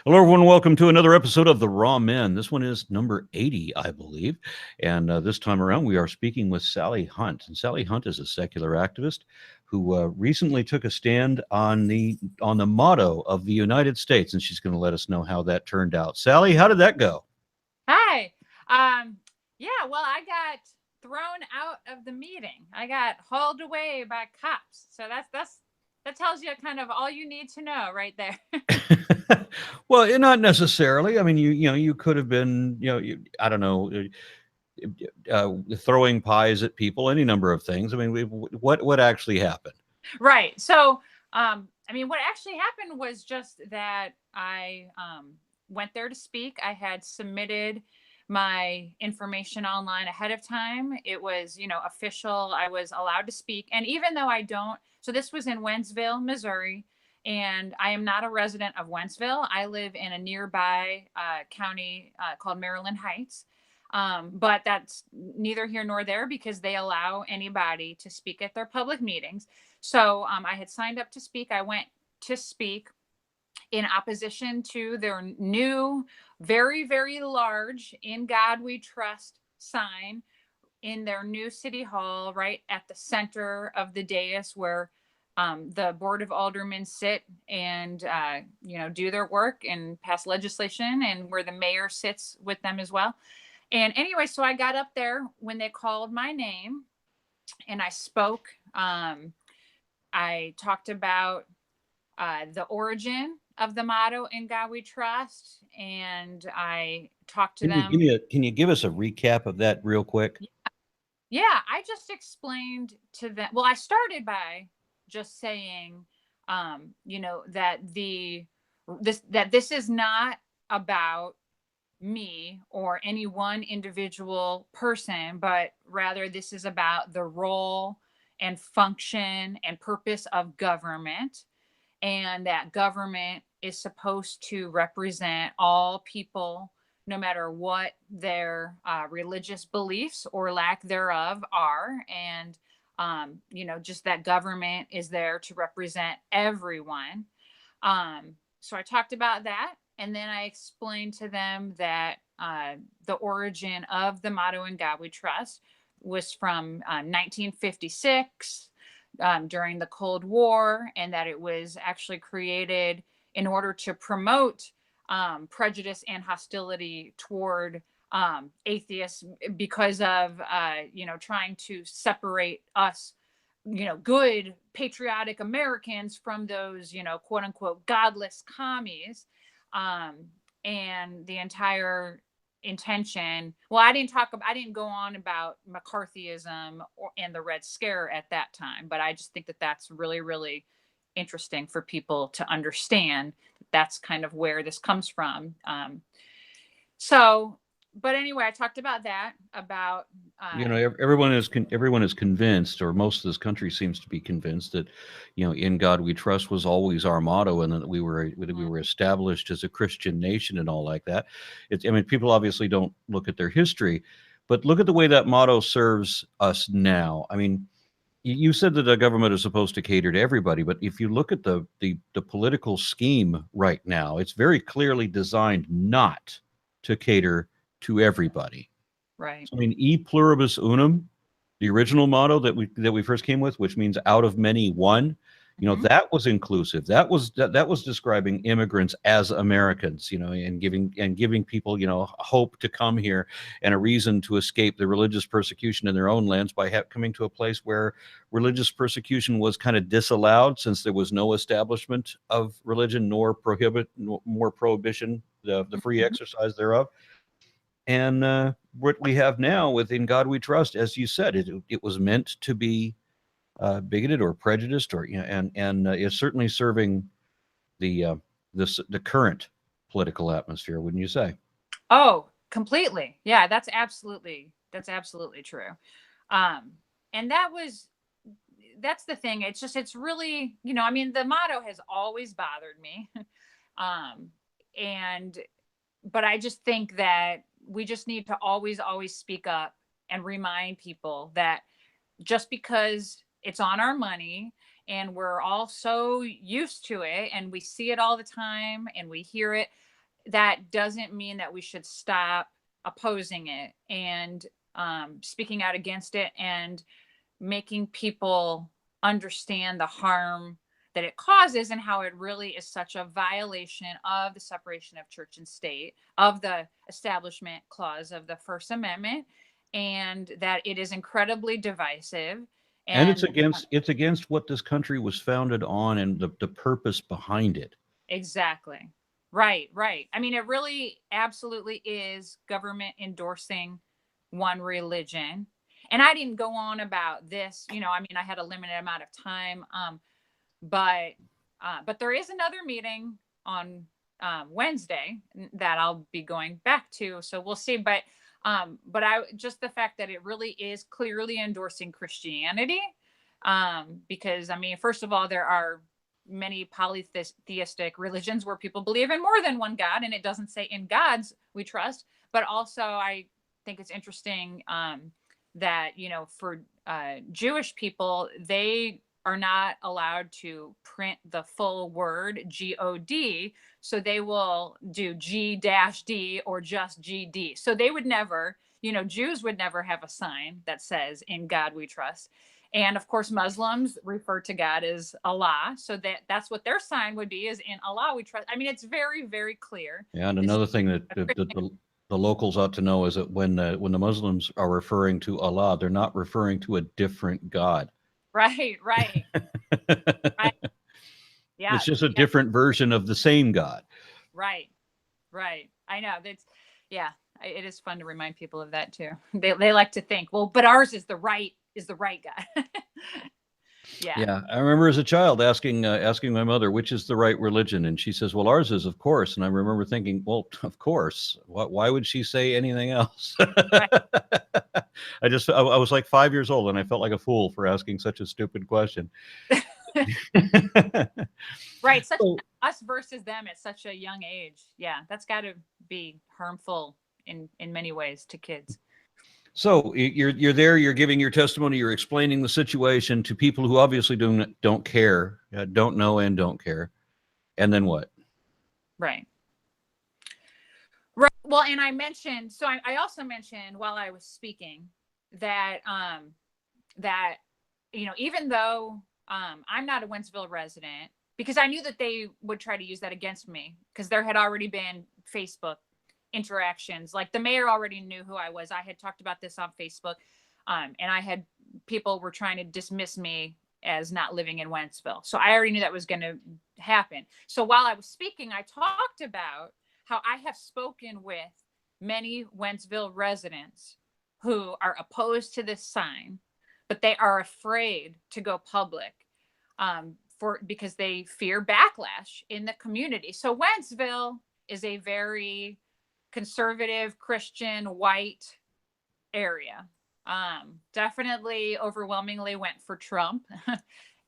Hello, everyone. Welcome to another episode of The Raw Men. This one is number 80, I believe. And this time around, we are speaking with Sally Hunt. And Sally Hunt is a secular activist who recently took a stand on the motto of the United States, and she's going to let us know how that turned out. Sally, how did that go? Hi. Yeah, well, I got thrown out of the meeting. I got hauled away by cops. So that tells you kind of all you need to know right there. Well, not necessarily. I mean, you could have been, I don't know, throwing pies at people, any number of things. I mean, what actually happened? Right. So, I mean, what actually happened was just that I went there to speak. I had submitted my information online ahead of time. It was, official. I was allowed to speak. And even though I don't, so this was in Wentzville, Missouri, and I am not a resident of Wentzville. I live in a nearby county called Maryland Heights. But that's neither here nor there because they allow anybody to speak at their public meetings. So I had signed up to speak. I went to speak in opposition to their new, very, very large "In God We Trust" sign in their new city hall, right at the center of the dais where the board of aldermen sit and do their work and pass legislation, and where the mayor sits with them as well. And anyway, so I got up there when they called my name and I spoke. I talked about the origin of the motto "In God We Trust," and I talked to them. Can you give us a recap of that real quick? Yeah, I just explained to them. Well, I started by just saying, that this is not about me or any one individual person, but rather this is about the role and function and purpose of government, and that government is supposed to represent all people, no matter what their religious beliefs or lack thereof are. And, just that government is there to represent everyone. So I talked about that. And then I explained to them that the origin of the motto "In God We Trust" was from 1956 during the Cold War, and that it was actually created in order to promote prejudice and hostility toward atheists because of, trying to separate us, good patriotic Americans from those, quote unquote, godless commies. Um, and the entire intention, well, I didn't go on about McCarthyism and the Red Scare at that time, but I just think that that's really, really interesting for people to understand. That's kind of where this comes from. So, but anyway, I talked about that, about Everyone is convinced, or most of this country seems to be convinced that, "In God We Trust" was always our motto, and that we were established as a Christian nation and all like that. I mean, people obviously don't look at their history, but look at the way that motto serves us now. I mean, you said that the government is supposed to cater to everybody, but if you look at the political scheme right now, it's very clearly designed not to cater to everybody. right. So, I mean, "E pluribus unum," the original motto that we first came with, which means "out of many, one." Mhm. That was inclusive. That was describing immigrants as Americans. And giving people, hope to come here and a reason to escape the religious persecution in their own lands by coming to a place where religious persecution was kind of disallowed, since there was no establishment of religion, more prohibition, the free Mhm. exercise thereof. And what we have now with "In God We Trust," as you said, it was meant to be bigoted or prejudiced, or and is certainly serving the the current political atmosphere, wouldn't you say? Oh, completely. Yeah, that's absolutely true. Um, and that's the thing. It's really, I mean, the motto has always bothered me. um, and but I just think that we just need to always, always speak up and remind people that just because it's on our money and we're all so used to it and we see it all the time and we hear it, that doesn't mean that we should stop opposing it and speaking out against it and making people understand the harm that it causes and how it really is such a violation of the separation of church and state, of the Establishment Clause of the First Amendment, and that it is incredibly divisive. And it's against what this country was founded on and the purpose behind it. Exactly. Right, right. I mean, it really absolutely is government endorsing one religion. And I didn't go on about this, I mean, I had a limited amount of time. But there is another meeting on Wednesday that I'll be going back to. So we'll see. But I just the fact that it really is clearly endorsing Christianity, because I mean, first of all, there are many polytheistic religions where people believe in more than one God, and it doesn't say in gods we trust. But also, I think it's interesting that for Jewish people, they are not allowed to print the full word God, so they will do G-D or just GD. So they would never, Jews would never have a sign that says in God we trust. And of course, Muslims refer to God as Allah. So that's what their sign would be, is in Allah we trust. I mean, it's very, very clear. Yeah, and another thing that the locals ought to know is that when the Muslims are referring to Allah, they're not referring to a different God. Right, right. Right. Yeah. It's just a different version of the same God. Right, right. I know. It is fun to remind people of that too. They like to think, well, but ours is the right God. Yeah. I remember as a child asking my mother, which is the right religion, and she says, well, ours is, of course. And I remember thinking, well, of course. Why would she say anything else? Right. I was like 5 years old, and I felt like a fool for asking such a stupid question. Right. Such us versus them at such a young age. Yeah, that's got to be harmful in many ways to kids. So you're there, you're giving your testimony, you're explaining the situation to people who obviously don't care, don't know and don't care. And then what? Right. Right. Well, and I mentioned, so I also mentioned while I was speaking that, even though I'm not a Wentzville resident, because I knew that they would try to use that against me, because there had already been Facebook interactions. Like the mayor already knew who I was. I had talked about this on Facebook, and people were trying to dismiss me as not living in Wentzville. So I already knew that was going to happen. So while I was speaking, I talked about how I have spoken with many Wentzville residents who are opposed to this sign, but they are afraid to go public because they fear backlash in the community. So Wentzville is a very conservative, Christian, white area. Definitely overwhelmingly went for Trump.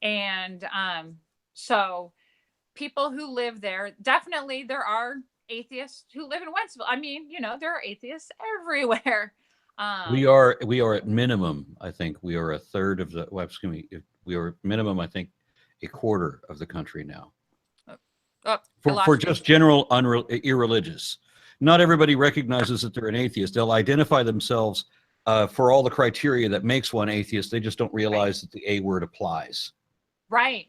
And so people who live there, definitely there are atheists who live in Wentzville. I mean, there are atheists everywhere. We are at minimum, I think we are a third of we are minimum, I think, a quarter of the country now. For just general irreligious. Not everybody recognizes that they're an atheist. They'll identify themselves for all the criteria that makes one atheist. They just don't realize that the A word applies. Right.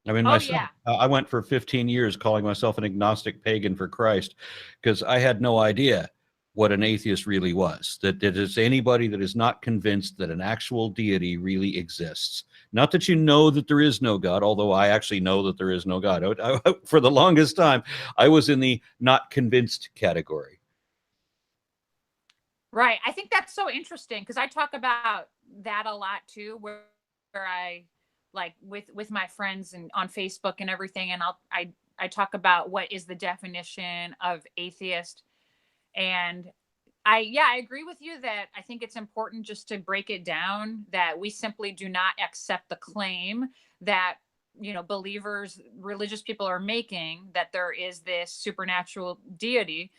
I mean, myself, I went for 15 years calling myself an agnostic pagan for Christ, because I had no idea what an atheist really was. That it is anybody that is not convinced that an actual deity really exists. Not that you know that there is no God, although I actually know that there is no God. For the longest time, I was in the not convinced category. Right. I think that's so interesting, because I talk about that a lot too, where I, like with my friends and on Facebook and everything, and I talk about what is the definition of atheist. And I agree with you that I think it's important just to break it down, that we simply do not accept the claim that, believers, religious people are making, that there is this supernatural deity,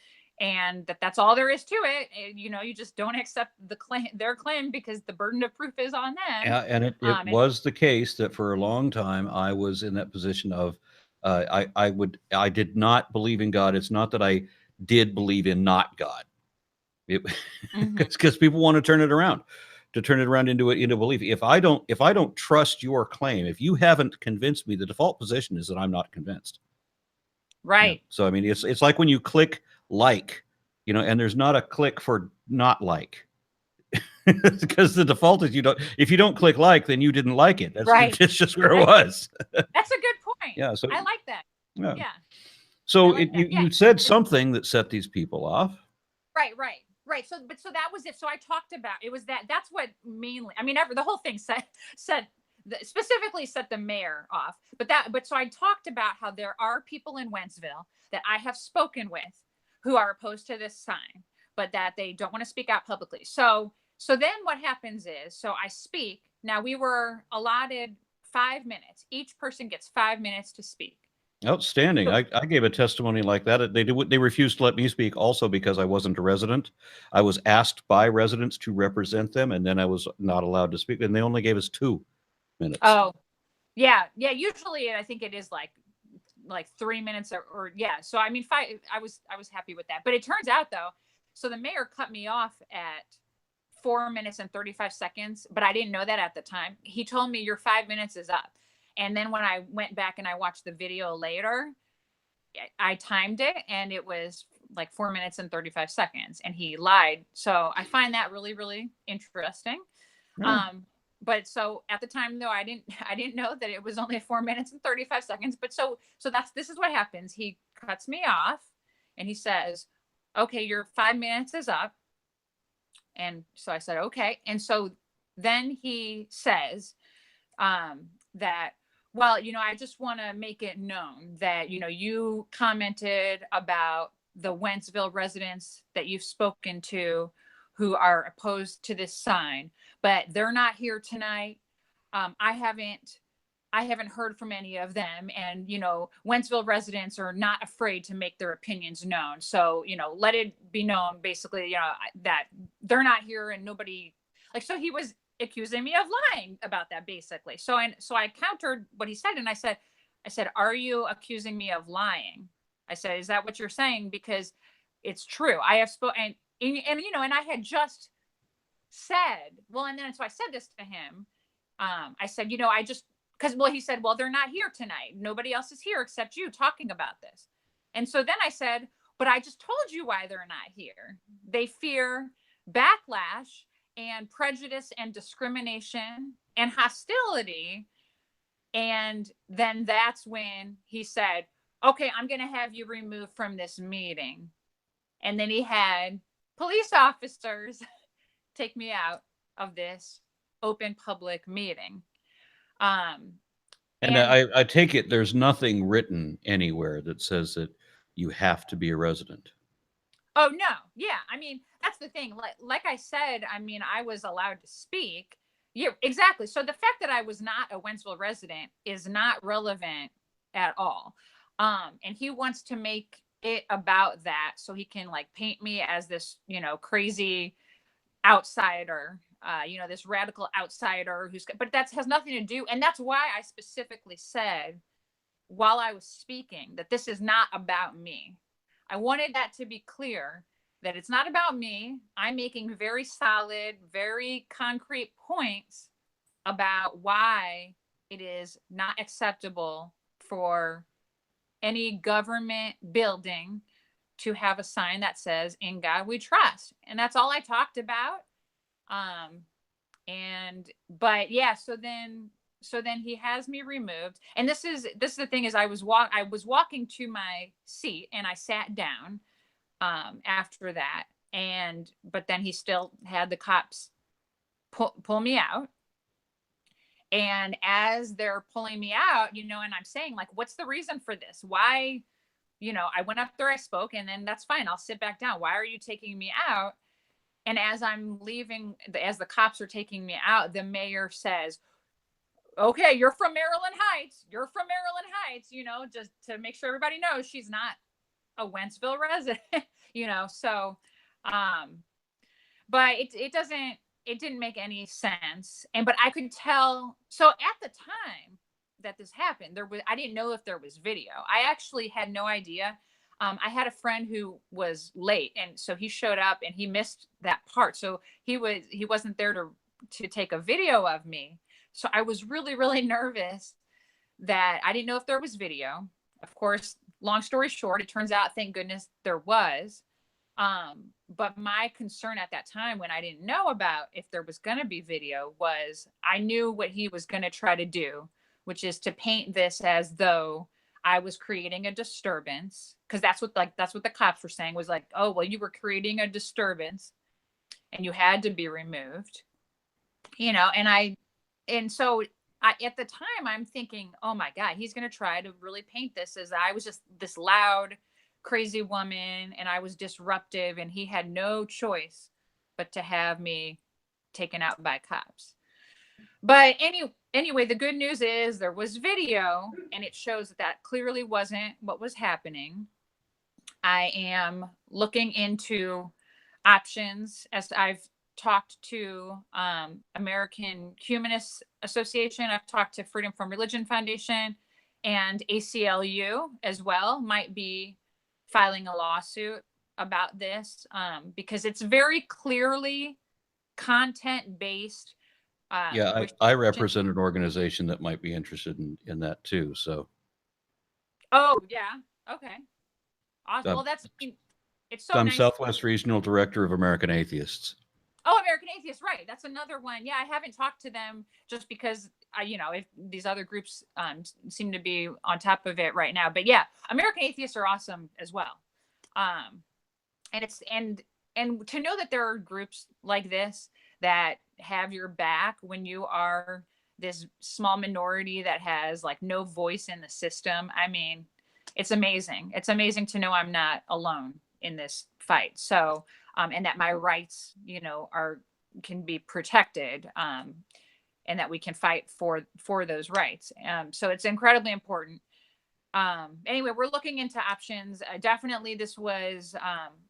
and that's all there is to it. You just don't accept their claim, because the burden of proof is on them. And it was the case that for a long time I was in that position of I did not believe in God. It's not that I did believe in not God. Because people want to turn it around, into belief. If I don't trust your claim, if you haven't convinced me, the default position is that I'm not convinced. Right. So I mean, it's like when you click like, and there's not a click for not like. Because the default is if you don't click like, then you didn't like it. That's right. It's just where it was. That's a good point. Yeah. So I like that. yeah. Yeah. So like that. you said something that set these people off. Right. So that was it. So I talked about, it was that's what mainly, I mean, the whole thing specifically set the mayor off, but so I talked about how there are people in Wentzville that I have spoken with who are opposed to this sign, but that they don't want to speak out publicly. So then what happens is, so I speak. Now, we were allotted 5 minutes. Each person gets 5 minutes to speak. Outstanding. I gave a testimony like that. They refused to let me speak also because I wasn't a resident. I was asked by residents to represent them, and then I was not allowed to speak, and they only gave us 2 minutes. Oh, yeah. Usually I think it is like 3 minutes or yeah. So I mean, 5, I was happy with that. But it turns out, though, so the mayor cut me off at 4 minutes and 35 seconds, but I didn't know that at the time. He told me your 5 minutes is up. And then when I went back and I watched the video later, I timed it and it was like 4 minutes and 35 seconds, and he lied. So I find that really, really interesting. But so at the time, though, I didn't know that it was only 4 minutes and 35 seconds. But so this is what happens. He cuts me off and he says, okay, your 5 minutes is up. And so I said, okay. And so then he says that, well, I just want to make it known that, you commented about the Wentzville residents that you've spoken to who are opposed to this sign, but they're not here tonight. I haven't heard from any of them. And, Wentzville residents are not afraid to make their opinions known. So, let it be known, basically, that they're not here and nobody, so he was accusing me of lying about that, basically. So I countered what he said. And I said, are you accusing me of lying? I said, is that what you're saying? Because it's true. I have spoken, and I had just said, well, and then so I said this to him. I said, he said, well, they're not here tonight. Nobody else is here except you talking about this. And so then I said, but I just told you why they're not here. They fear backlash and prejudice and discrimination and hostility. And then that's when he said, okay, I'm going to have you removed from this meeting. And then he had police officers take me out of this open public meeting. And I take it there's nothing written anywhere that says that you have to be a resident. Oh, no. Yeah. I mean, that's the thing. Like I said, I mean, I was allowed to speak. Yeah, exactly. So the fact that I was not a Wentzville resident is not relevant at all. And he wants to make it about that so he can paint me as this, crazy outsider, this radical outsider but that has nothing to do. And that's why I specifically said while I was speaking that this is not about me. I wanted that to be clear, that it's not about me. I'm making very solid, very concrete points about why it is not acceptable for any government building to have a sign that says, "In God We Trust." And that's all I talked about. But yeah, so then he has me removed. And this is the thing is I was walking to my seat and I sat down after that. But then he still had the cops pull me out. And as they're pulling me out, and I'm saying, what's the reason for this? Why, I went up there, I spoke, and then that's fine. I'll sit back down. Why are you taking me out? And as I'm leaving, as the cops are taking me out, the mayor says, okay, you're from Maryland Heights. Just to make sure everybody knows she's not a Wentzville resident, so, but it didn't make any sense. But I could tell. So at the time, that this happened. I didn't know if there was video. I actually had no idea. I had a friend who was late, and so he showed up and he missed that part. So he wasn't there to take a video of me. So I was really, really nervous that I didn't know if there was video. Of course, long story short, it turns out, thank goodness, there was. But my concern at that time, when I didn't know about if there was going to be video, was I knew what he was going to try to do, which is to paint this as though I was creating a disturbance, because that's what the cops were saying, was like, oh, well, you were creating a disturbance and you had to be removed, and so at the time I'm thinking, oh my God, he's going to try to really paint this as I was just this loud, crazy woman and I was disruptive, and he had no choice but to have me taken out by cops. But anyway, the good news is there was video, and it shows that clearly wasn't what was happening. I am looking into options, as I've talked to American Humanist Association. I've talked to Freedom from Religion Foundation, and ACLU as well might be filing a lawsuit about this, because it's very clearly content-based. Yeah, I represent an organization that might be interested in that too. So. Oh yeah, okay, awesome. Well, it's so I'm nice. Southwest Regional Director of American Atheists. Oh, American Atheists, right? That's another one. Yeah, I haven't talked to them just because if these other groups seem to be on top of it right now. But yeah, American Atheists are awesome as well. And it's and to know that there are groups like this that have your back when you are this small minority that has like no voice in the system. I mean, it's amazing. It's amazing to know I'm not alone in this fight. So, and that my rights, can be protected, and that we can fight for those rights. So it's incredibly important. Anyway, we're looking into options. Definitely, this was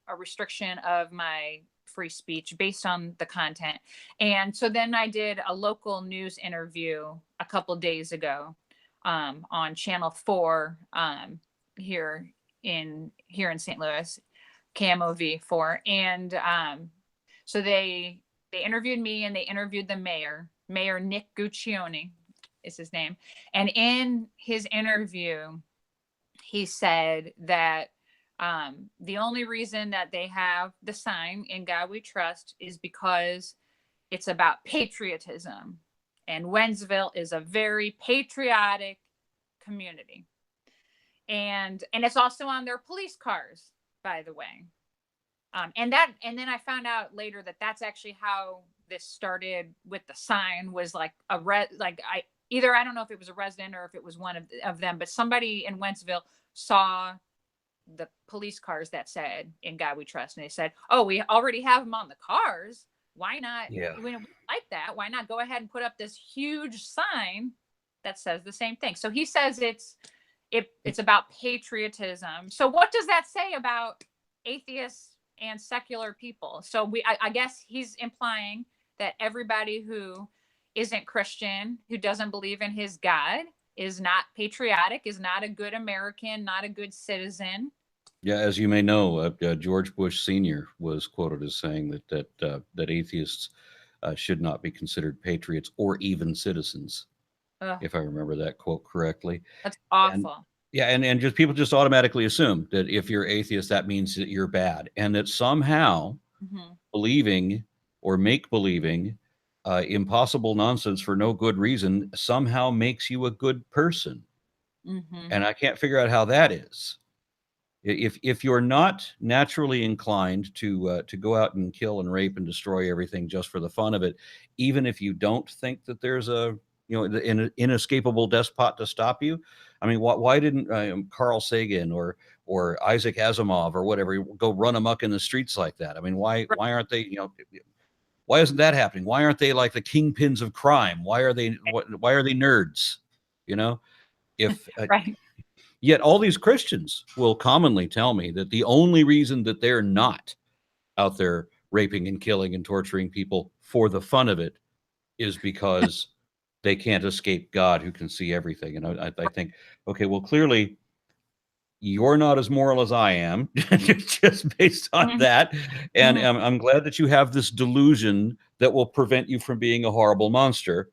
a restriction of my free speech based on the content. And so then I did a local news interview a couple days ago on Channel 4 here in St. Louis, KMOV4. And so they interviewed me, and they interviewed the Mayor Nick Guccione is his name. And in his interview, he said that the only reason that they have the sign "In God We Trust" is because it's about patriotism. And Wentzville is a very patriotic community. And it's also on their police cars, by the way. And then I found out later that that's actually how this started with the sign, was like I don't know if it was a resident or if it was one of them, but somebody in Wentzville saw the police cars that said "In God We Trust," and they said, oh, we already have them on the cars. Why not? Yeah. When we like that, why not go ahead and put up this huge sign that says the same thing? So he says it's about patriotism. So what does that say about atheists and secular people? So I guess he's implying that everybody who isn't Christian, who doesn't believe in his God, is not patriotic, is not a good American, not a good citizen. Yeah, as you may know, George Bush Sr. was quoted as saying that atheists should not be considered patriots or even citizens, if I remember that quote correctly. That's awful. And just people just automatically assume that if you're atheist, that means that you're bad, and that somehow believing or make believing impossible nonsense for no good reason somehow makes you a good person. And I can't figure out how that is. If you're not naturally inclined to go out and kill and rape and destroy everything just for the fun of it, even if you don't think that there's an inescapable despot to stop you, I mean, why didn't Carl Sagan or Isaac Asimov or whatever go run amok in the streets like that? I mean, why aren't they? Why isn't that happening? Why aren't they like the kingpins of crime? Why are they nerds? If right. Yet all these Christians will commonly tell me that the only reason that they're not out there raping and killing and torturing people for the fun of it is because they can't escape God who can see everything. And I think, okay, well, clearly you're not as moral as I am, just based on Mhm. that. And Mhm. I'm glad that you have this delusion that will prevent you from being a horrible monster.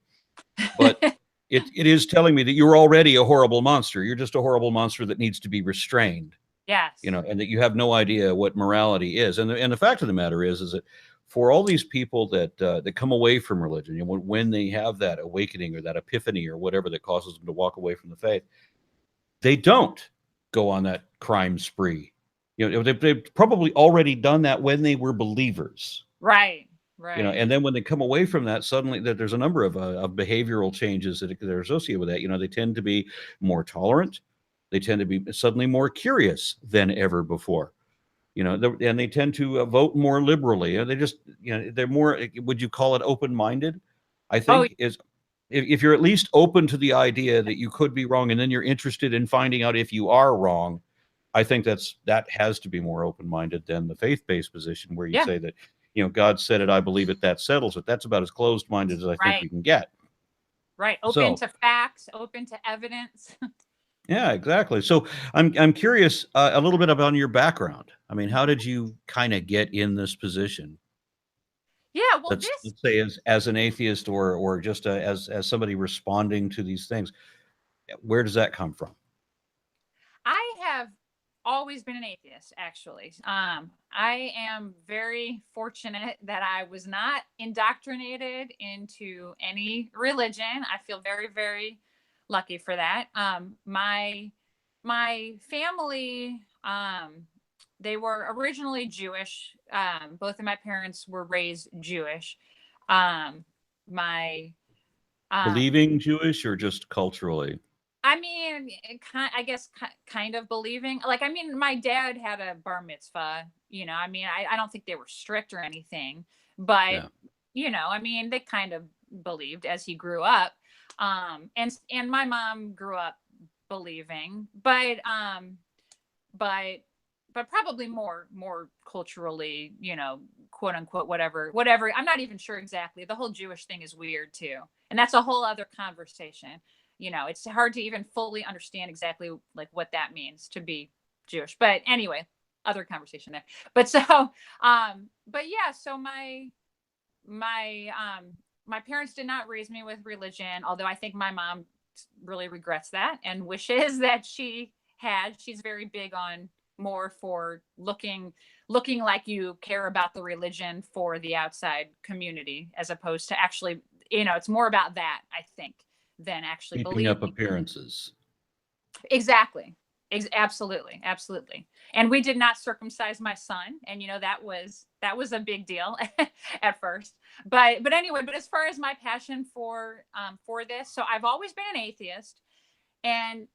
But it is telling me that you're already a horrible monster. You're just a horrible monster that needs to be restrained, Yes. and that you have no idea what morality is. And the fact of the matter is that for all these people that come away from religion, when they have that awakening or that epiphany or whatever that causes them to walk away from the faith, they don't go on that crime spree. They've probably already done that when they were believers. Right. Right. And then when they come away from that, suddenly there's a number of behavioral changes that are associated with that. They tend to be more tolerant. They tend to be suddenly more curious than ever before. And they tend to vote more liberally. They just, they're more. Would you call it open-minded? I Oh, think is if you're at least open to the idea that you could be wrong, and then you're interested in finding out if you are wrong. I think that has to be more open-minded than the faith-based position where you yeah. say that, God said it, I believe it, that settles it. That's about as closed-minded as I think Right. we can get. Right. Open So, to facts, open to evidence. yeah, exactly. So I'm curious a little bit about your background. I mean, how did you kind of get in this position? Yeah. Well, Let's this, let's say as an atheist or just as somebody responding to these things. Where does that come from? I have always been an atheist, actually. I am very fortunate that I was not indoctrinated into any religion. I feel very, very lucky for that. My family, they were originally Jewish. Both of my parents were raised Jewish. Um, my um, Believing Jewish or just culturally? I mean, I guess kind of believing. Like, I mean, my dad had a bar mitzvah. I mean, I don't think they were strict or anything, but Yeah. I mean, they kind of believed as he grew up. And my mom grew up believing, but but probably more culturally, quote unquote, whatever. I'm not even sure exactly. The whole Jewish thing is weird too, and that's a whole other conversation. It's hard to even fully understand exactly like what that means to be Jewish. But anyway, other conversation there. But so but yeah, so my my parents did not raise me with religion, although I think my mom really regrets that and wishes that she had. She's very big on more for looking like you care about the religion for the outside community, as opposed to actually, it's more about that, I think, than actually Keeping believing. up appearances. Exactly. Absolutely, absolutely. And we did not circumcise my son, and that was a big deal at first. But anyway, but as far as my passion for this, so I've always been an atheist, and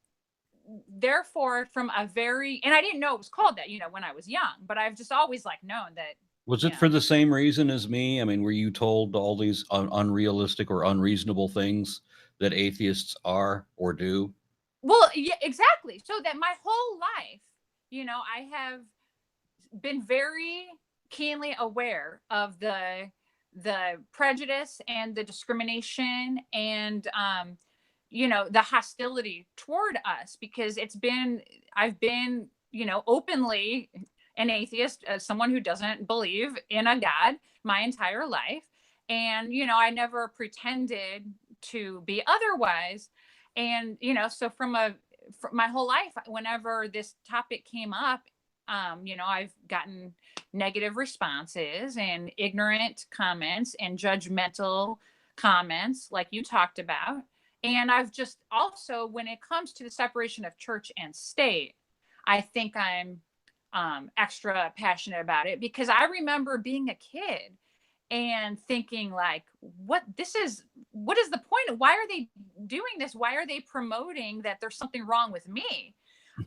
therefore from a very, and I didn't know it was called that, when I was young, but I've just always like known that, Was you it know, for the same reason as me? I mean, were you told all these unrealistic or unreasonable things that atheists are or do? well, yeah, exactly. So that my whole life, I have been very keenly aware of the prejudice and the discrimination and the hostility toward us, because I've been openly an atheist, someone who doesn't believe in a god, my entire life. And I never pretended to be otherwise. And so from my whole life, whenever this topic came up, I've gotten negative responses and ignorant comments and judgmental comments, like you talked about. And I've just also, when it comes to the separation of church and state, I think I'm extra passionate about it, because I remember being a kid and thinking like, what is the point? Why are they doing this? Why are they promoting that there's something wrong with me?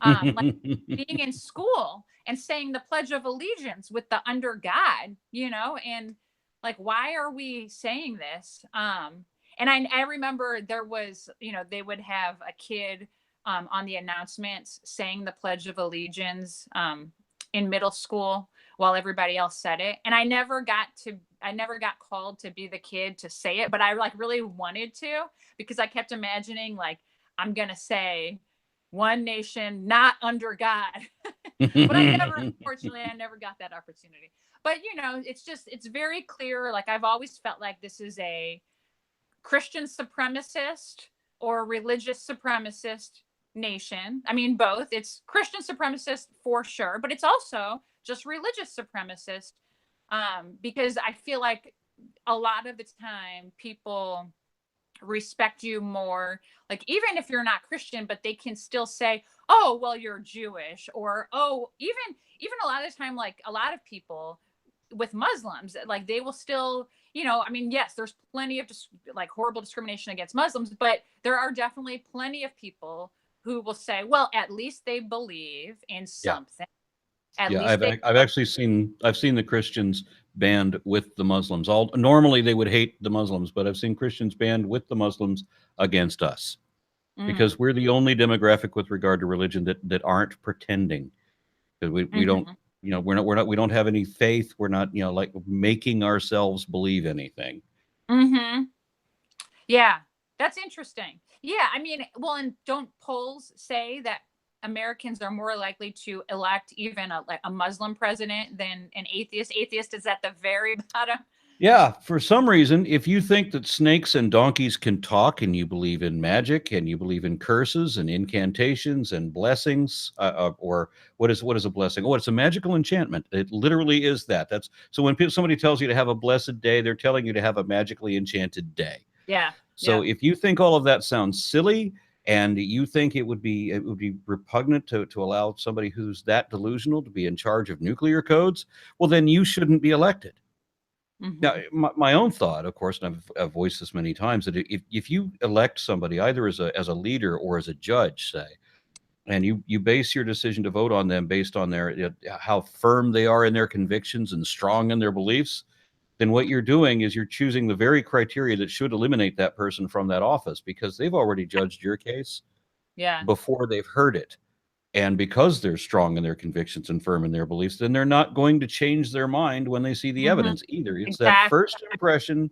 Like being in school and saying the Pledge of Allegiance with the under God, and like, why are we saying this? And I remember there was, they would have a kid on the announcements saying the Pledge of Allegiance in middle school while everybody else said it. And I never got called to be the kid to say it, but I like really wanted to, because I kept imagining like I'm going to say one nation not under God. But unfortunately, I never got that opportunity. But it's very clear. Like I've always felt like this is a Christian supremacist or religious supremacist nation. I mean, both. It's Christian supremacist for sure, but it's also just religious supremacist, because I feel like a lot of the time people respect you more, like even if you're not Christian, but they can still say, oh well, you're Jewish, or oh, even a lot of the time, like a lot of people with Muslims, like they will still, I mean, yes, there's plenty of just like horrible discrimination against Muslims, but there are definitely plenty of people who will say, well, at least they believe in Yeah. something. At Yeah, least they I've actually seen the Christians band with the Muslims. All normally they would hate the Muslims, but I've seen Christians band with the Muslims against us, mm, because we're the only demographic with regard to religion that aren't pretending. Because we don't, mhm, we don't have any faith. We're not, like making ourselves believe anything. mhm. Yeah, that's interesting. Yeah, I mean, well, and don't polls say that Americans are more likely to elect even a Muslim president than an atheist? Atheist is at the very bottom. Yeah, for some reason, if you think that snakes and donkeys can talk, and you believe in magic, and you believe in curses and incantations and blessings, or what is a blessing? Oh, it's a magical enchantment. It literally is that. That's so when somebody tells you to have a blessed day, they're telling you to have a magically enchanted day. Yeah, So yeah, if you think all of that sounds silly, and you think it would be repugnant to allow somebody who's that delusional to be in charge of nuclear codes, well, then you shouldn't be elected. Now, hmm, my own thought, of course, and I've voiced this many times, that if you elect somebody either as a leader or as a judge, say, and you base your decision to vote on them based on their how firm they are in their convictions and strong in their beliefs, then what you're doing is you're choosing the very criteria that should eliminate that person from that office, because they've already judged your case yeah, before they've heard it. And because they're strong in their convictions and firm in their beliefs, then they're not going to change their mind when they see the hmm, evidence either. It's that exactly. first impression,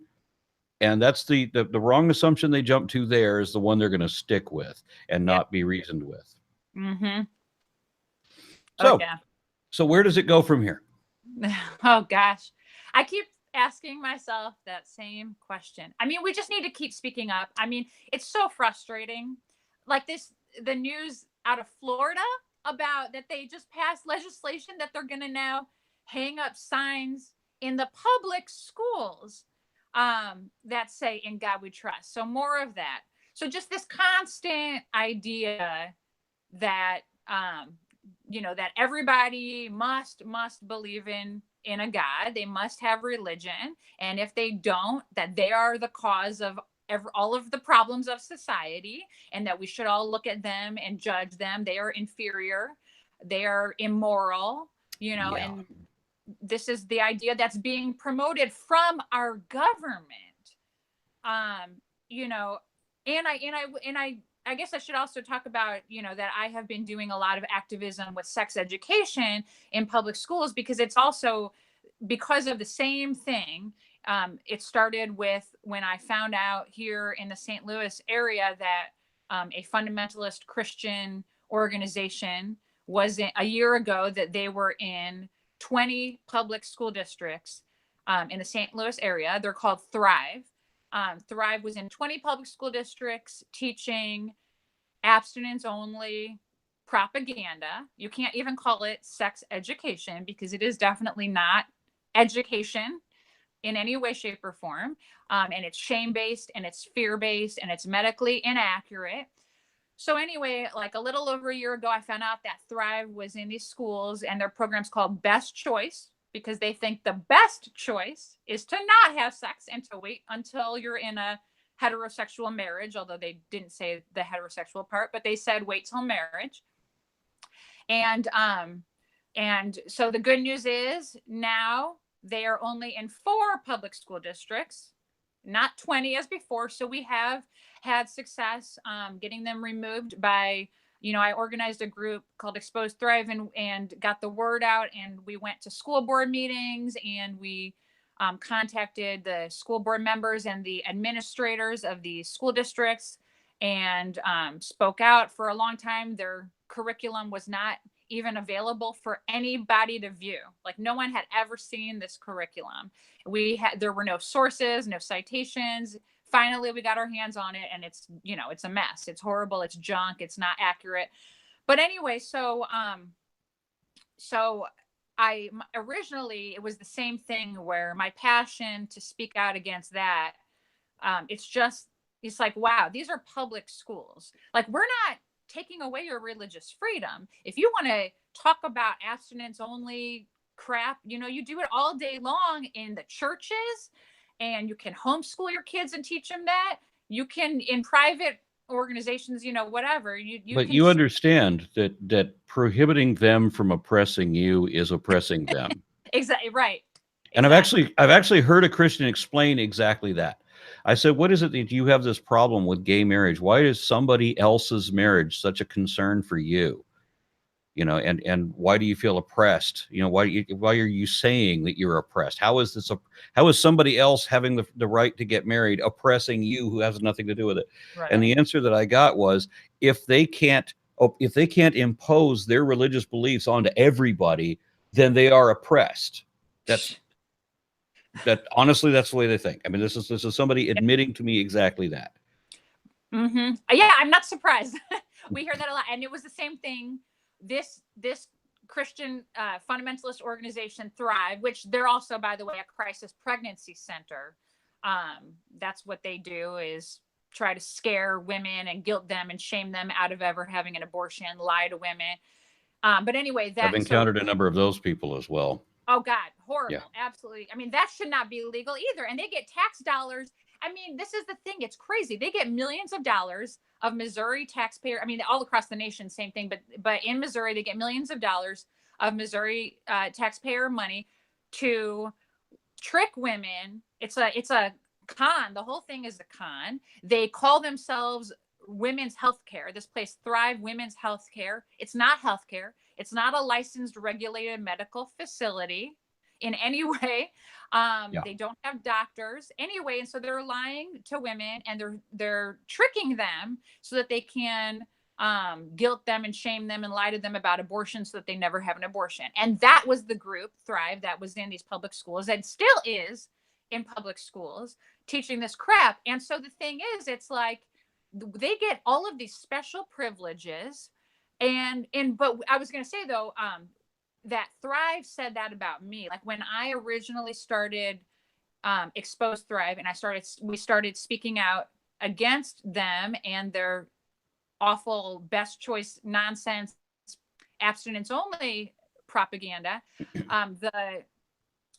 and that's the wrong assumption they jump to. There is the one they're going to stick with and Yeah. not be reasoned with. Hmm. Oh So, yeah. so where does it go from here? Oh gosh, I keep asking myself that same question. I mean, we just need to keep speaking up. I mean, it's so frustrating. Like the news out of Florida about that they just passed legislation that they're going to now hang up signs in the public schools, that say "In God We Trust." So more of that. So just this constant idea that, that everybody must believe in a God. They must have religion, and if they don't, that they are the cause of all of the problems of society, and that we should all look at them and judge them. They are inferior, they are immoral, Yeah, and this is the idea that's being promoted from our government. um you know I guess I should also talk about, that I have been doing a lot of activism with sex education in public schools, because it's also because of the same thing. It started with when I found out here in the St. Louis area that, a fundamentalist Christian organization was a year ago, that they were in 20 public school districts, in the St. Louis area. They're called Thrive. Thrive was in 20 public school districts teaching abstinence only propaganda. You can't even call it sex education, because it is definitely not education in any way, shape, or form. And it's shame based, and it's fear based, and it's medically inaccurate. So, anyway, like a little over a year ago, I found out that Thrive was in these schools, and their program's called Best Choice, because they think the best choice is to not have sex and to wait until you're in a heterosexual marriage, although they didn't say the heterosexual part, but they said wait till marriage. And so the good news is now they are only in 4 public school districts, not 20 as before. So we have had success, getting them removed by I organized a group called Expose Thrive, and got the word out, and we went to school board meetings, and we contacted the school board members and the administrators of the school districts, and spoke out. For a long time, their curriculum was not even available for anybody to view. Like, no one had ever seen this curriculum. There were no sources, no citations. Finally, we got our hands on it, and it's a mess. It's horrible. It's junk. It's not accurate. But anyway, so I originally, it was the same thing, where my passion to speak out against that, it's like, wow, these are public schools. Like, we're not taking away your religious freedom. If you want to talk about abstinence only crap, you do it all day long in the churches, and you can homeschool your kids and teach them that. You can, in private organizations, whatever. But can you understand that prohibiting them from oppressing you is oppressing them. Exactly right. And Exactly. I've actually heard a Christian explain exactly that. I said, what is it that you have this problem with gay marriage? Why is somebody else's marriage such a concern for you? And why do you feel oppressed? Why are you saying that you're oppressed? How is somebody else having the right to get married oppressing you, who has nothing to do with it? Right. And the answer that I got was, if they can't impose their religious beliefs onto everybody, then they are oppressed. Honestly, that's the way they think. I mean, this is somebody admitting to me exactly that. Mm-hmm. Yeah, I'm not surprised. We hear that a lot. And it was the same thing. This Christian fundamentalist organization, Thrive, which they're also, by the way, a crisis pregnancy center. That's what they do, is try to scare women and guilt them and shame them out of ever having an abortion, lie to women. But anyway, I've encountered a number of those people as well. Oh God, horrible. Yeah. Absolutely. I mean, that should not be legal either. And they get tax dollars. I mean, this is the thing. It's crazy. They get millions of dollars of Missouri taxpayer. I mean, all across the nation, same thing. But in Missouri, they get millions of dollars of Missouri taxpayer money to trick women. It's a con. The whole thing is a con. They call themselves women's healthcare. This place, Thrive Women's Healthcare. It's not healthcare. It's not a licensed, regulated medical facility in any way. They don't have doctors anyway, and so they're lying to women, and they're tricking them so that they can guilt them and shame them and lie to them about abortion, so that they never have an abortion. And that was the group, Thrive, that was in these public schools, and still is in public schools, teaching this crap. And so the thing is, it's like they get all of these special privileges. But I was going to say, though, that Thrive said that about me. Like, when I originally started Expose Thrive, and we started speaking out against them and their awful best choice nonsense abstinence only propaganda,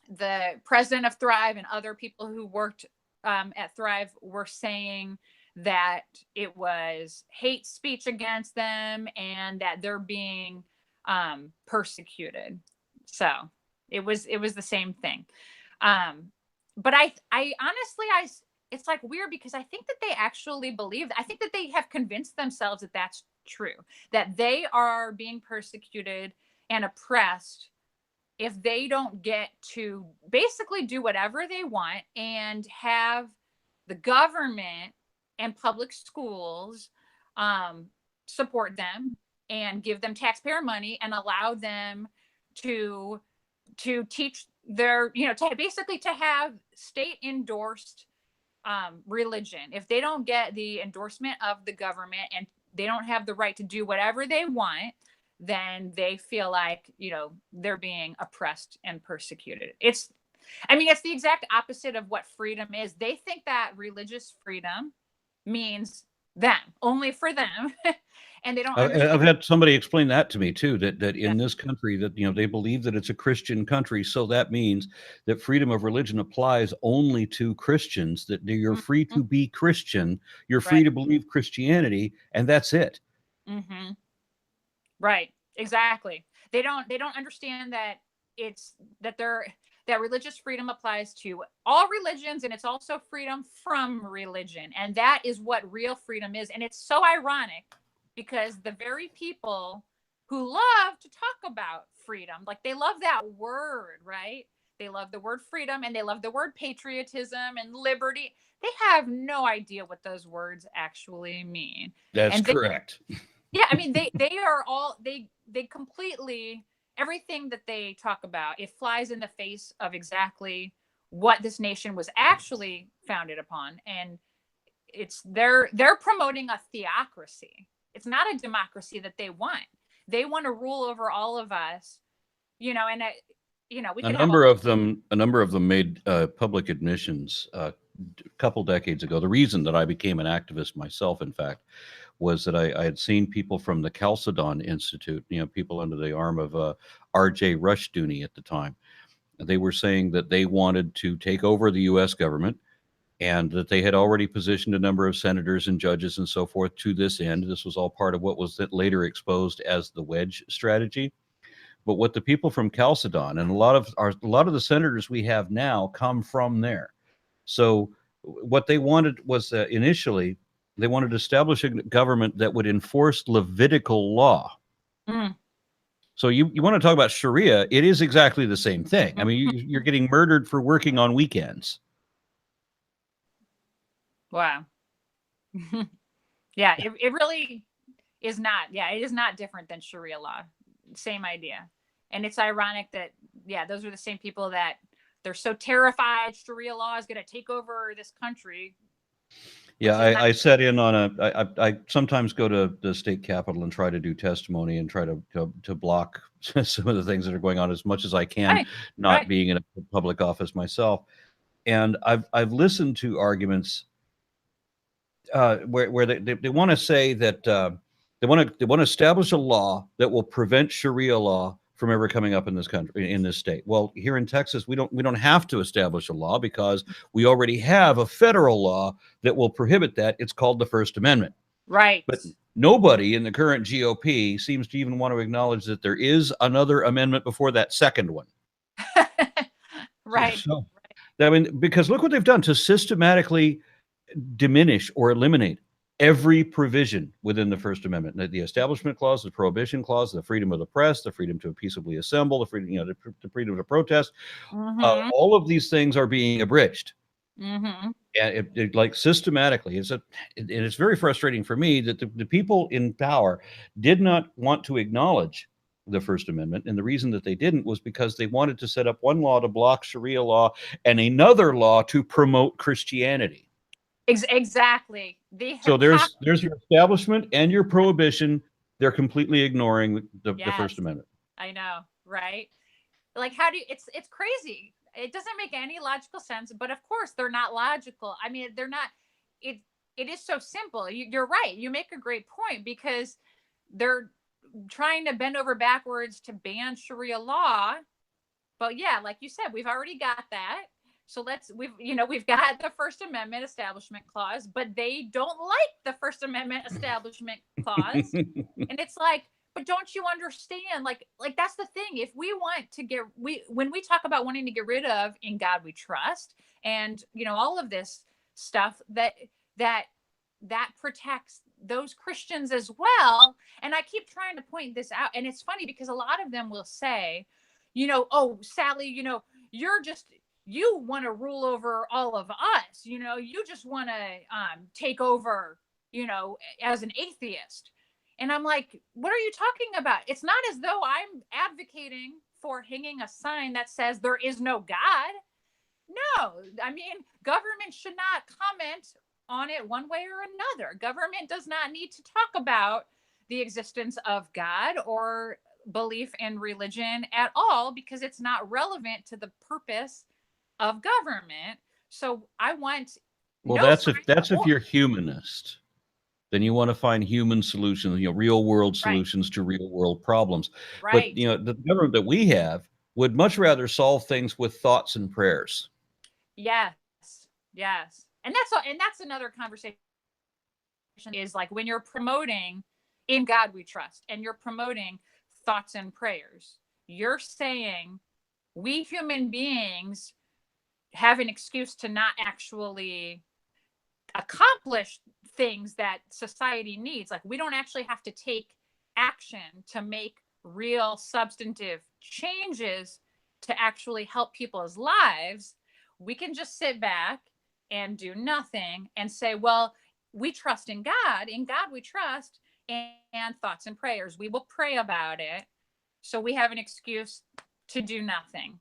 the president of Thrive and other people who worked at Thrive were saying that it was hate speech against them and that they're being persecuted. So it was the same thing. But I honestly, it's like weird, because I think that they actually believe, I think that they have convinced themselves that that's true, that they are being persecuted and oppressed if they don't get to basically do whatever they want and have the government and public schools support them and give them taxpayer money and allow them to teach their, to have state endorsed religion. If they don't get the endorsement of the government and they don't have the right to do whatever they want, then they feel like, they're being oppressed and persecuted. It's the exact opposite of what freedom is. They think that religious freedom means them, only for them. And they don't understand. I've had somebody explain that to me too, that in this country, that they believe that it's a Christian country, so that means that freedom of religion applies only to Christians, that you're free to be Christian, you're free to believe Christianity, and that's it. Mm-hmm. Right, exactly. They don't understand that that religious freedom applies to all religions, and it's also freedom from religion. And that is what real freedom is. And it's so ironic because the very people who love to talk about freedom, like they love that word, right? They love the word freedom and they love the word patriotism and liberty. They have no idea what those words actually mean. That's And they, correct. yeah, I mean, they are all, they completely, everything that they talk about, it flies in the face of exactly what this nation was actually founded upon. And it's, they're promoting a theocracy. It's not a democracy that they want. They want to rule over all of us, and we A could have number of them made public admissions a couple decades ago. The reason that I became an activist myself, in fact, was that I had seen people from the Chalcedon Institute, people under the arm of R.J. Rushdoony at the time. They were saying that they wanted to take over the U.S. government and that they had already positioned a number of senators and judges and so forth to this end. This was all part of what was later exposed as the wedge strategy. But what the people from Chalcedon and a lot of the senators we have now come from there. So what they wanted was initially they wanted to establish a government that would enforce Levitical law. Mm. So you want to talk about Sharia? It is exactly the same thing. I mean, you're getting murdered for working on weekends. Wow. Yeah, it really is not. Yeah, it is not different than Sharia law. Same idea. And it's ironic that, yeah, those are the same people that they're so terrified Sharia law is going to take over this country. Yeah, I sat in on I sometimes go to the state capitol and try to do testimony and try to block some of the things that are going on as much as I can, Right. not Right. being in a public office myself. And I've listened to arguments where they want to say that they want to establish a law that will prevent Sharia law from ever coming up in this country, in this state. Well, here in Texas, we don't have to establish a law because we already have a federal law that will prohibit that. It's called the First Amendment. Right. But nobody in the current GOP seems to even want to acknowledge that there is another amendment before that second one. Right. So, I mean, because look what they've done to systematically diminish or eliminate every provision within the First Amendment. The Establishment Clause, the Prohibition Clause, the freedom of the press, the freedom to peaceably assemble, the freedom, the freedom to protest. Mm-hmm. All of these things are being abridged. Mm-hmm. And it like systematically, and it's very frustrating for me that the people in power did not want to acknowledge the First Amendment. And the reason that they didn't was because they wanted to set up one law to block Sharia law and another law to promote Christianity. Exactly. So there's your establishment and your prohibition. They're completely ignoring the First Amendment. I know, right? Like, how do you, it's crazy. It doesn't make any logical sense, but of course they're not logical. I mean, they're not, it is so simple. You're right. You make a great point because they're trying to bend over backwards to ban Sharia law. But yeah, like you said, we've already got that. So we've got the First Amendment Establishment Clause, but they don't like the First Amendment Establishment Clause. And it's like, but don't you understand? Like that's the thing. If we want to when we talk about wanting to get rid of "In God We Trust" and all of this stuff that protects those Christians as well. And I keep trying to point this out, and it's funny because a lot of them will say, oh, Sally, you want to rule over all of us. You just want to take over, as an atheist. And I'm like, what are you talking about? It's not as though I'm advocating for hanging a sign that says there is no God. No, I mean, government should not comment on it one way or another. Government does not need to talk about the existence of God or belief in religion at all because it's not relevant to the purpose of government. So I want that's if you're humanist. Then you want to find human solutions, real world solutions to real world problems. Right. But the government that we have would much rather solve things with thoughts and prayers. Yes. And that's another conversation is like when you're promoting "In God We Trust" and you're promoting thoughts and prayers, you're saying we human beings have an excuse to not actually accomplish things that society needs. Like, we don't actually have to take action to make real substantive changes to actually help people's lives. We can just sit back and do nothing and say, well, we trust in God. In God we trust, and thoughts and prayers. We will pray about it. So we have an excuse to do nothing.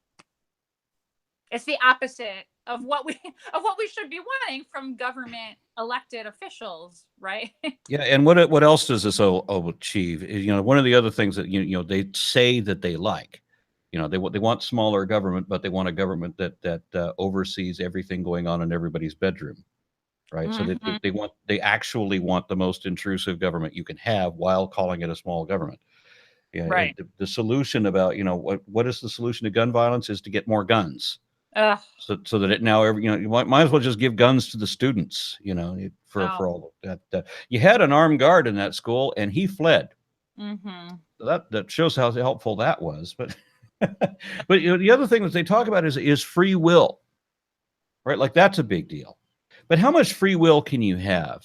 It's the opposite of what we should be wanting from government elected officials, right? Yeah, and what else does this achieve? One of the other things that they say that they like, they want smaller government, but they want a government that oversees everything going on in everybody's bedroom, right? So they actually want the most intrusive government you can have while calling it a small government. Yeah, right. and the solution about what is the solution to gun violence is to get more guns. Ugh. So that it now you might as well just give guns to the students, for all of that. You had an armed guard in that school, and he fled. Mm-hmm. So that shows how helpful that was. But but the other thing that they talk about is free will, right? Like, that's a big deal. But how much free will can you have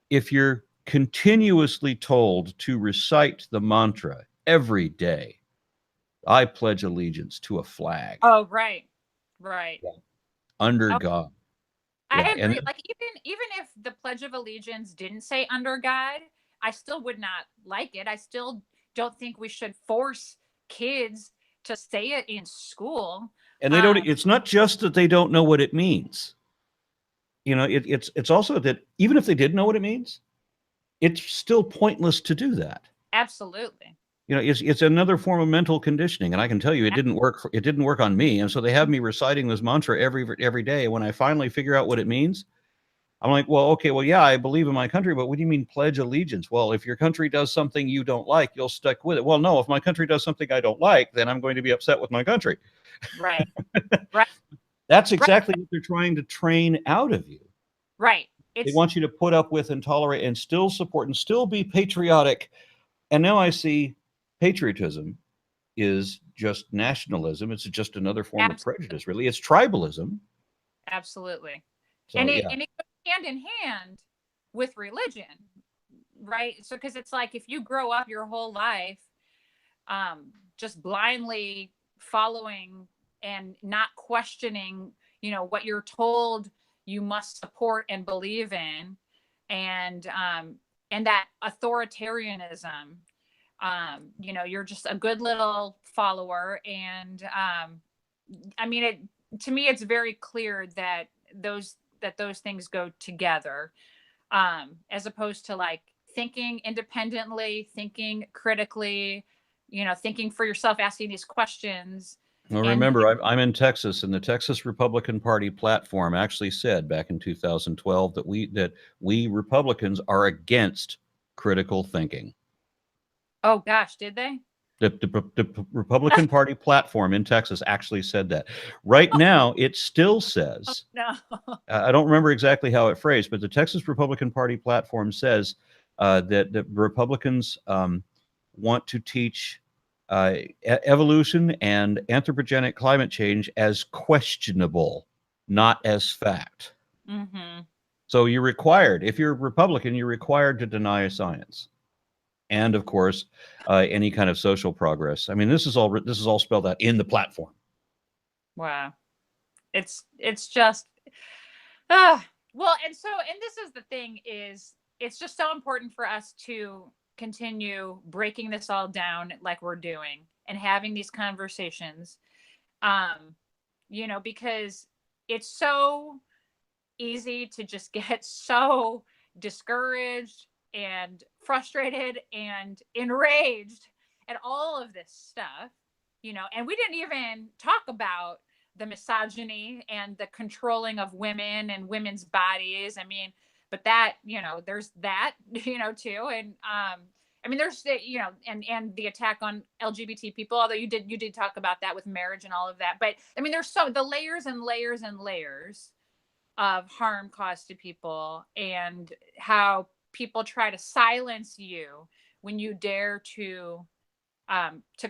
if you're continuously told to recite the mantra every day? I pledge allegiance to a flag. Oh, right. Under God. I Yeah, agree. Like, even if the Pledge of Allegiance didn't say under God, I still would not like it. I still don't think we should force kids to say it in school. And they don't. It's not just that they don't know what it means. It's also that even if they did know what it means, it's still pointless to do that. Absolutely. It's another form of mental conditioning, and I can tell you it didn't work. It didn't work on me, and so they have me reciting this mantra every day. And when I finally figure out what it means, I'm like, well, okay, well, yeah, I believe in my country, but what do you mean pledge allegiance? Well, if your country does something you don't like, you'll stick with it. Well, no, if my country does something I don't like, then I'm going to be upset with my country. Right. Right. That's exactly what they're trying to train out of you. Right. They want you to put up with and tolerate and still support and still be patriotic. And now I see patriotism is just nationalism. It's just another form of prejudice, really. It's tribalism. Absolutely. So, and it goes hand in hand with religion, right? So, because it's like, if you grow up your whole life just blindly following and not questioning, what you're told you must support and believe in, and that authoritarianism, you're just a good little follower. And I mean, to me, it's very clear that those things go together, as opposed to like thinking independently, thinking critically, thinking for yourself, asking these questions. Well, remember, I'm in Texas, and the Texas Republican Party platform actually said back in 2012 that we Republicans are against critical thinking. Oh gosh, did they? The Republican Party platform in Texas actually said that. Right now, it still says, no. I don't remember exactly how it phrased, but the Texas Republican Party platform says that the Republicans want to teach evolution and anthropogenic climate change as questionable, not as fact. Mm-hmm. So you're required, if you're a Republican, you're required to deny science. And of course, any kind of social progress. I mean, this is all spelled out in the platform. Wow, it's just well, and this is the thing, is it's just so important for us to continue breaking this all down like we're doing and having these conversations, because it's so easy to just get so discouraged and frustrated and enraged at all of this stuff, and we didn't even talk about the misogyny and the controlling of women and women's bodies. I mean, but that, there's that, too. And I mean, there's the, and the attack on LGBT people, although you did talk about that with marriage and all of that. But I mean, there's the layers and layers and layers of harm caused to people, and how people try to silence you when you dare to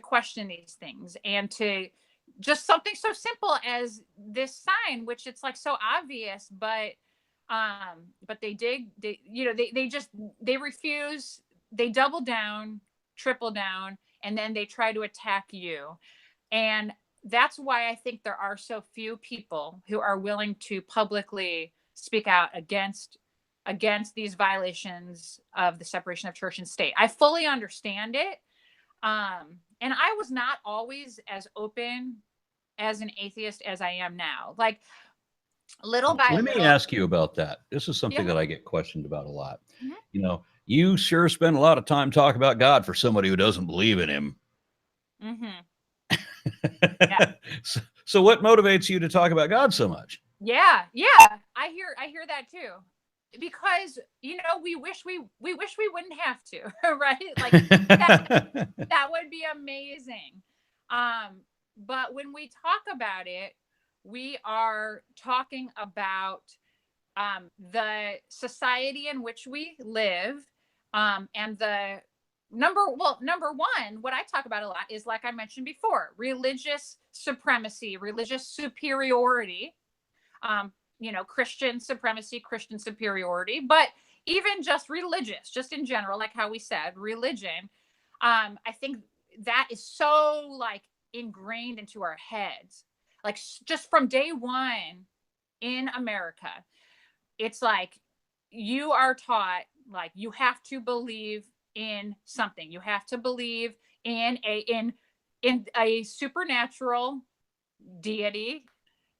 question these things, and to just something so simple as this sign, which it's like so obvious, but But they refuse, they double down, triple down, and then they try to attack you. And that's why I think there are so few people who are willing to publicly speak out against these violations of the separation of church and state. I fully understand it. And I was not always as open as an atheist as I am now. Like, little by Let little. me ask you about that. This is something Yeah. that I get questioned about a lot. Mhm. You know, you sure spend a lot of time talking about God for somebody who doesn't believe in him. Mm-hmm. Yeah. So what motivates you to talk about God so much? Yeah. I hear that too. Because, we wish we wouldn't have to, right? Like, that would be amazing. But when we talk about it, we are talking about the society in which we live, and the number one, what I talk about a lot is, like I mentioned before, religious supremacy, religious superiority, Christian supremacy, Christian superiority, but even just religious, just in general, like how we said, religion. I think that is so, like, ingrained into our heads, like, just from day one in America. It's like you are taught, like, you have to believe in something. You have to believe in a supernatural deity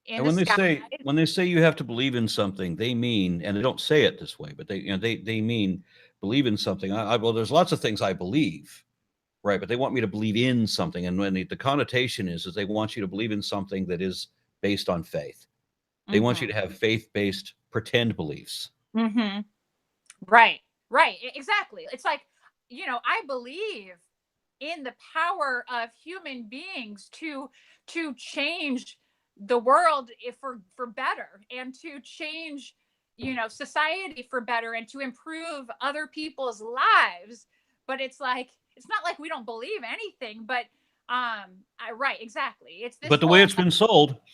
in And the when sky. they say you have to believe in something, they mean, and they don't say it this way, but they mean believe in something. Well, there's lots of things I believe, right? But they want me to believe in something, and when the connotation is they want you to believe in something that is based on faith. They want you to have faith-based pretend beliefs. Mm-hmm. Right. Exactly. It's like, I believe in the power of human beings to change the world for better, and to change, society for better, and to improve other people's lives. But it's like, it's not like we don't believe anything, but right, exactly. It's this But the whole, way it's been sold, is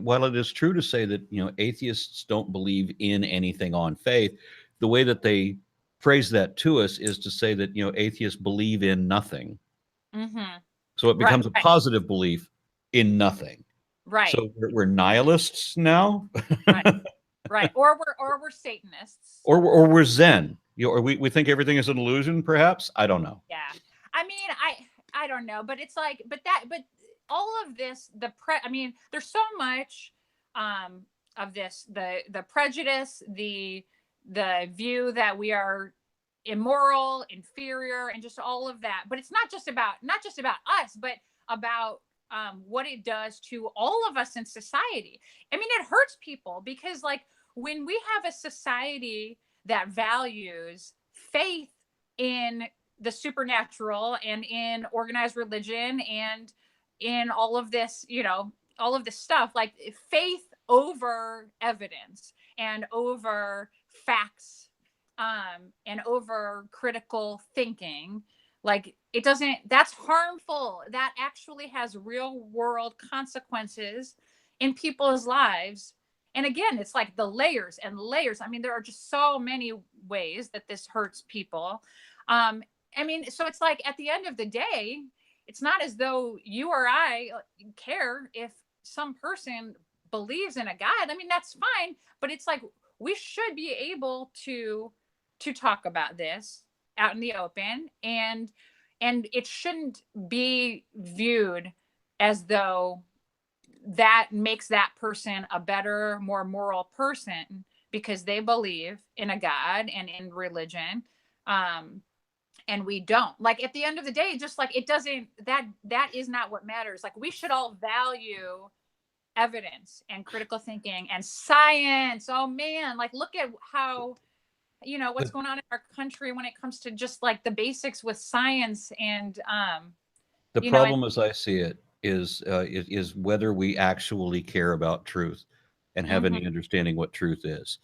while it is true to say that atheists don't believe in anything on faith, the way that they phrase that to us is to say that atheists believe in nothing. mm-hmm. So it Right, becomes a positive belief in nothing. right, So we're nihilists now, right. Or we're Satanists. or we're Zen. Or we think everything is an illusion. Perhaps, I don't know. Yeah. I mean, I don't know, but it's like, but all of this, I mean, there's so much of this, the prejudice, the view that we are immoral, inferior, and just all of that. But it's not just about us, but about what it does to all of us in society. I mean, it hurts people, because, like, when we have a society that values faith in the supernatural, and in organized religion, and in all of this, all of this stuff, like faith over evidence, and over facts, and over critical thinking, like, it doesn't, that's harmful. That actually has real world consequences in people's lives. And again, it's like the layers and layers. I mean, there are just so many ways that this hurts people. I mean, so it's like, at the end of the day, it's not as though you or I care if some person believes in a God. I mean, that's fine, but it's like, we should be able to talk about this out in the open, and it shouldn't be viewed as though that makes that person a better, more moral person because they believe in a God and in religion. And we don't. Like, at the end of the day, just like, it doesn't, that is not what matters. Like, we should all value evidence and critical thinking and science. Oh man, like, look at how, what's going on in our country when it comes to just like the basics with science. And the problem, as I see it, is whether we actually care about truth and have any understanding what truth is.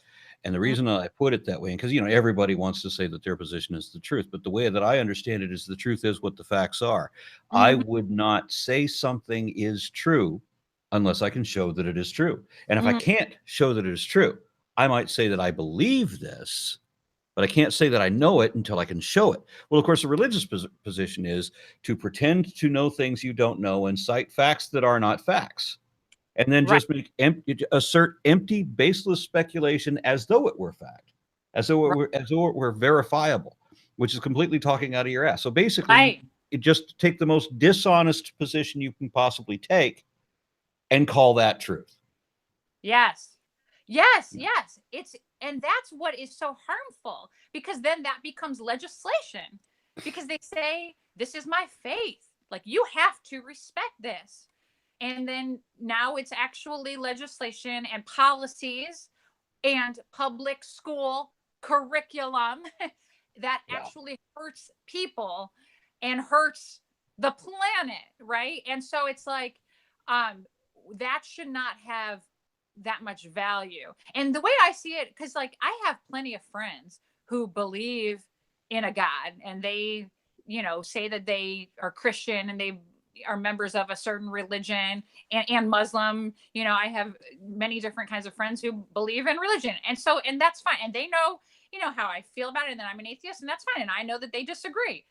And the reason I put it that way, because everybody wants to say that their position is the truth, but the way that I understand it is the truth is what the facts are. I would not say something is true unless I can show that it is true. And if I Mhm. can't show that it is true, I might say that I believe this, but I can't say that I know it until I can show it. Well, of course, the religious position is to pretend to know things you don't know and cite facts that are not facts, and then Right. just assert empty, baseless speculation as though it were fact, Right. as though it were verifiable, which is completely talking out of your ass. So basically, Right. it just take the most dishonest position you can possibly take and call that truth. Yes. Yes, yes. And that's what is so harmful, because then that becomes legislation, because they say this is my faith. Like, you have to respect this. And then now it's actually legislation and policies and public school curriculum that Yeah. actually hurts people and hurts the planet, right? And so it's like, um that should not have that much value. And the way I see it, because like I have plenty of friends who believe in a God, and they, say that they are Christian and they are members of a certain religion, and Muslim. I have many different kinds of friends who believe in religion. And that's fine. And they know, how I feel about it. And then I'm an atheist, and that's fine. And I know that they disagree.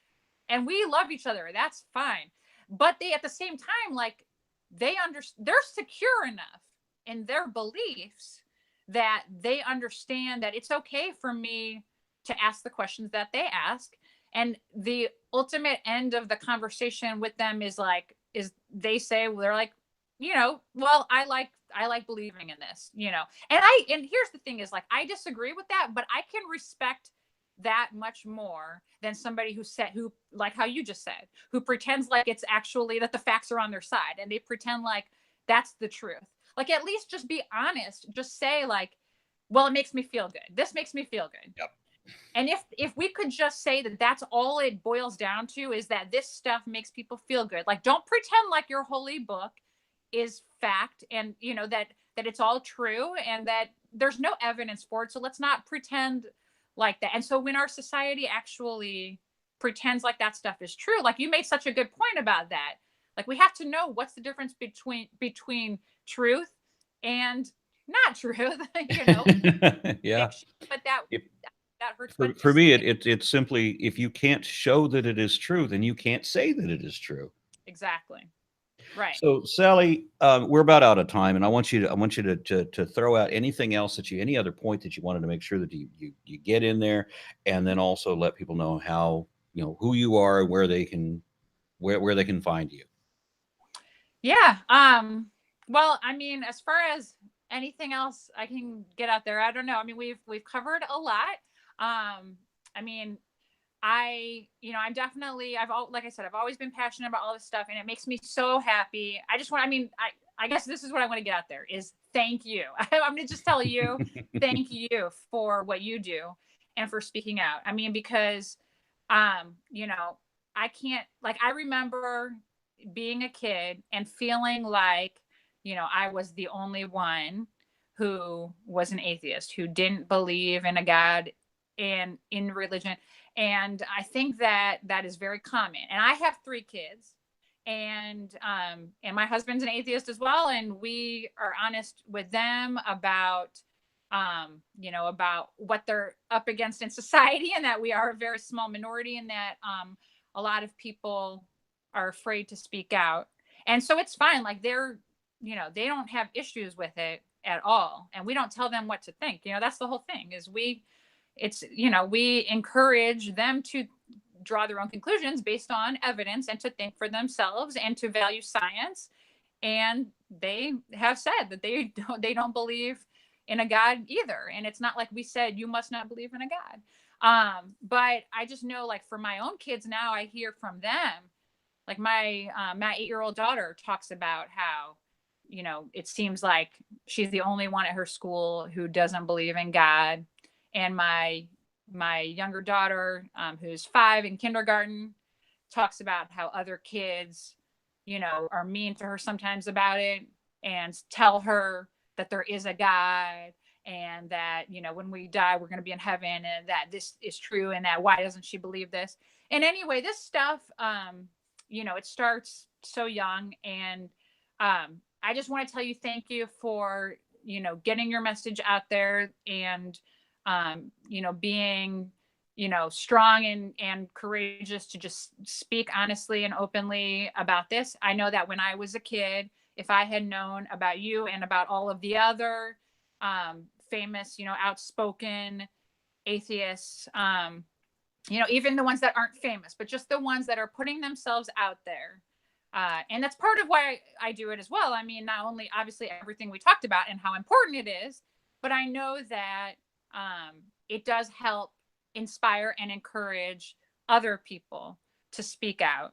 And we love each other. That's fine. But they, at the same time, like, they're secure enough in their beliefs that they understand that it's okay for me to ask the questions that they ask. And the ultimate end of the conversation with them is like, is they say, well, they're like, well, I like believing in this. And here's the thing is, like, I disagree with that, but I can respect that much more than somebody who, like how you just said, who pretends like it's actually that the facts are on their side, and they pretend like that's the truth. Like, at least just be honest. Just say, like, well, it makes me feel good. This makes me feel good. Yep. And if we could just say that that's all it boils down to, is that this stuff makes people feel good. Like, don't pretend like your holy book is fact, and that it's all true, and that there's no evidence for it. So let's not pretend like that. And so when our society actually pretends like that stuff is true, like you made such a good point about that. Like, we have to know what's the difference between truth and not truth, Yeah. but that If, that hurts for me, legislation. it's simply, if you can't show that it is true, then you can't say that it is true. Exactly. Right. So, Sally, we're about out of time, and I want you to throw out anything else any other point that you wanted to make sure that you get in there, and then also let people know how, who you are and where they can find you. Yeah. Well, I mean, as far as anything else I can get out there, I don't know. I mean, we've covered a lot. I mean, I'm definitely, like I said, I've always been passionate about all this stuff, and it makes me so happy. I guess this is what I want to get out there is thank you. I'm going to just tell you, thank you for what you do and for speaking out. I mean, because, I can't, like, I remember being a kid and feeling like, I was the only one who was an atheist, who didn't believe in a God and in religion. And I think that that is very common. And I have 3 kids, and my husband's an atheist as well. And we are honest with them about, about what they're up against in society, and that we are a very small minority, and that, a lot of people are afraid to speak out. And so it's fine. Like, they don't have issues with it at all. And we don't tell them what to think. That's the whole thing is we encourage them to draw their own conclusions based on evidence, and to think for themselves, and to value science. And they have said that they don't believe in a God either. And it's not like we said, you must not believe in a God. But I just know, like, for my own kids now, I hear from them, like my 8-year-old daughter talks about how, it seems like she's the only one at her school who doesn't believe in God. And my younger daughter, who's 5 in kindergarten, talks about how other kids, are mean to her sometimes about it, and tell her that there is a God, and that, when we die, we're going to be in heaven, and that this is true, and that why doesn't she believe this? And anyway, this stuff, it starts so young. And I just want to tell you thank you for, getting your message out there, and, being, strong and courageous to just speak honestly and openly about this. I know that when I was a kid, if I had known about you and about all of the other famous, outspoken atheists, even the ones that aren't famous, but just the ones that are putting themselves out there. And that's part of why I do it as well. I mean, not only obviously everything we talked about and how important it is, but I know that it does help inspire and encourage other people to speak out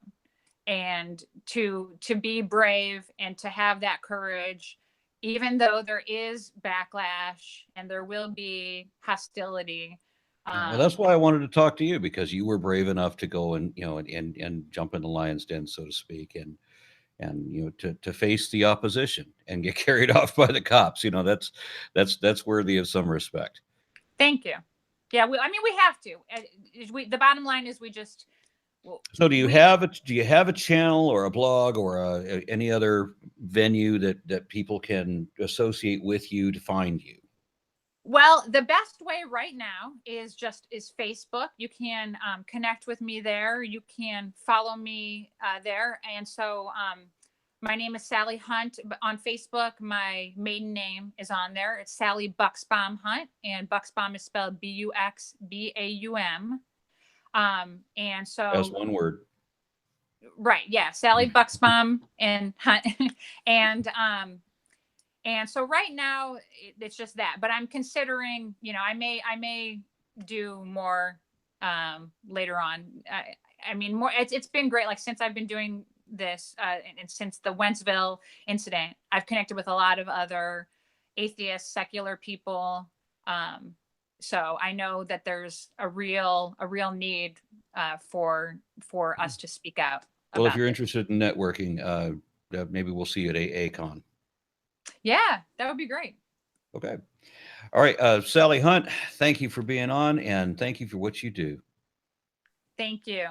and to be brave and to have that courage, even though there is backlash and there will be hostility. Well, that's why I wanted to talk to you, because you were brave enough to go and and jump in the lion's den, so to speak, and to face the opposition and get carried off by the cops. That's worthy of some respect. Thank you. Yeah, we have to. The bottom line is we just. So do you have a channel or a blog or any other venue that people can associate with you to find you? Well, the best way right now is Facebook. You can connect with me there. You can follow me there. And so my name is Sally Hunt on Facebook. My maiden name is on there. It's Sally Buxbaum Hunt, and Buxbaum is spelled Buxbaum. And so That's one word. Right. Yeah. Sally Buxbaum and Hunt. And so right now it's just that, but I'm considering, I may do more later on. I mean, more. It's been great. Like, since I've been doing this, and since the Wentzville incident, I've connected with a lot of other atheist, secular people. So I know that there's a real need for us to speak out. Well, if you're interested in networking, maybe we'll see you at AACon. Yeah, that would be great. Okay. All right. Sally Hunt, thank you for being on, and thank you for what you do. Thank you.